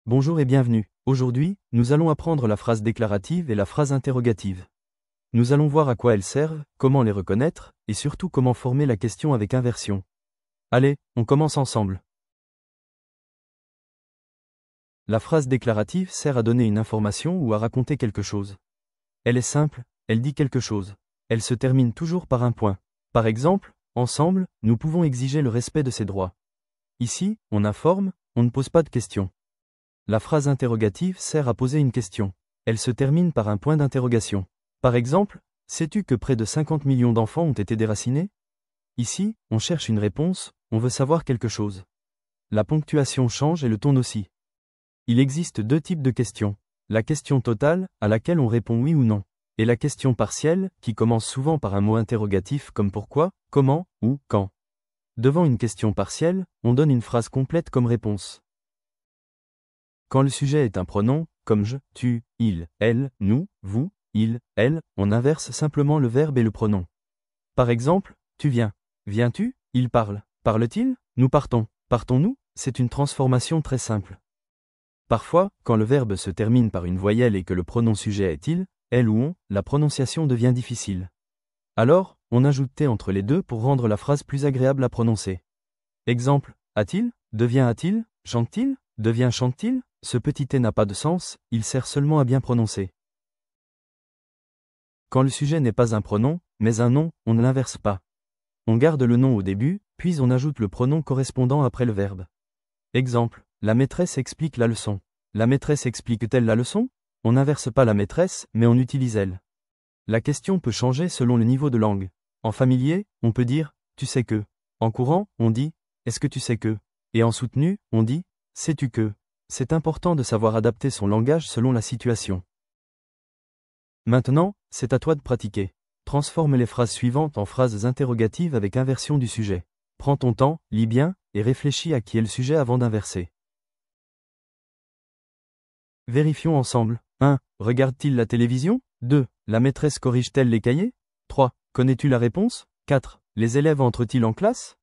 Bonjour et bienvenue. Aujourd'hui, nous allons apprendre la phrase déclarative et la phrase interrogative. Nous allons voir à quoi elles servent, comment les reconnaître, et surtout comment former la question avec inversion. Allez, on commence ensemble. La phrase déclarative sert à donner une information ou à raconter quelque chose. Elle est simple, elle dit quelque chose. Elle se termine toujours par un point. Par exemple, ensemble, nous pouvons exiger le respect de ses droits. Ici, on informe, on ne pose pas de questions. La phrase interrogative sert à poser une question. Elle se termine par un point d'interrogation. Par exemple, sais-tu que près de 50 millions d'enfants ont été déracinés? Ici, on cherche une réponse, on veut savoir quelque chose. La ponctuation change et le ton aussi. Il existe deux types de questions. La question totale, à laquelle on répond oui ou non. Et la question partielle, qui commence souvent par un mot interrogatif comme pourquoi, comment, ou quand. Devant une question partielle, on donne une phrase complète comme réponse. Quand le sujet est un pronom, comme je, tu, il, elle, nous, vous, il, elle, on inverse simplement le verbe et le pronom. Par exemple, tu viens. Viens-tu? Il parle. Parle-t-il? Nous partons. Partons-nous? C'est une transformation très simple. Parfois, quand le verbe se termine par une voyelle et que le pronom sujet est il, elle ou on, la prononciation devient difficile. Alors, on ajoute T entre les deux pour rendre la phrase plus agréable à prononcer. Exemple, a-t-il? Devient a-t-il? Chante-t-il? Devient chante-t-il? Ce petit T n'a pas de sens, il sert seulement à bien prononcer. Quand le sujet n'est pas un pronom, mais un nom, on ne l'inverse pas. On garde le nom au début, puis on ajoute le pronom correspondant après le verbe. Exemple, la maîtresse explique la leçon. La maîtresse explique-t-elle la leçon? On n'inverse pas la maîtresse, mais on utilise elle. La question peut changer selon le niveau de langue. En familier, on peut dire « tu sais que ». En courant, on dit « est-ce que tu sais que ». Et en soutenu, on dit « sais-tu que ». C'est important de savoir adapter son langage selon la situation. Maintenant, c'est à toi de pratiquer. Transforme les phrases suivantes en phrases interrogatives avec inversion du sujet. Prends ton temps, lis bien, et réfléchis à qui est le sujet avant d'inverser. Vérifions ensemble. 1. Regarde-t-il la télévision? 2. La maîtresse corrige-t-elle les cahiers? 3. Connais-tu la réponse? 4. Les élèves entrent-ils en classe?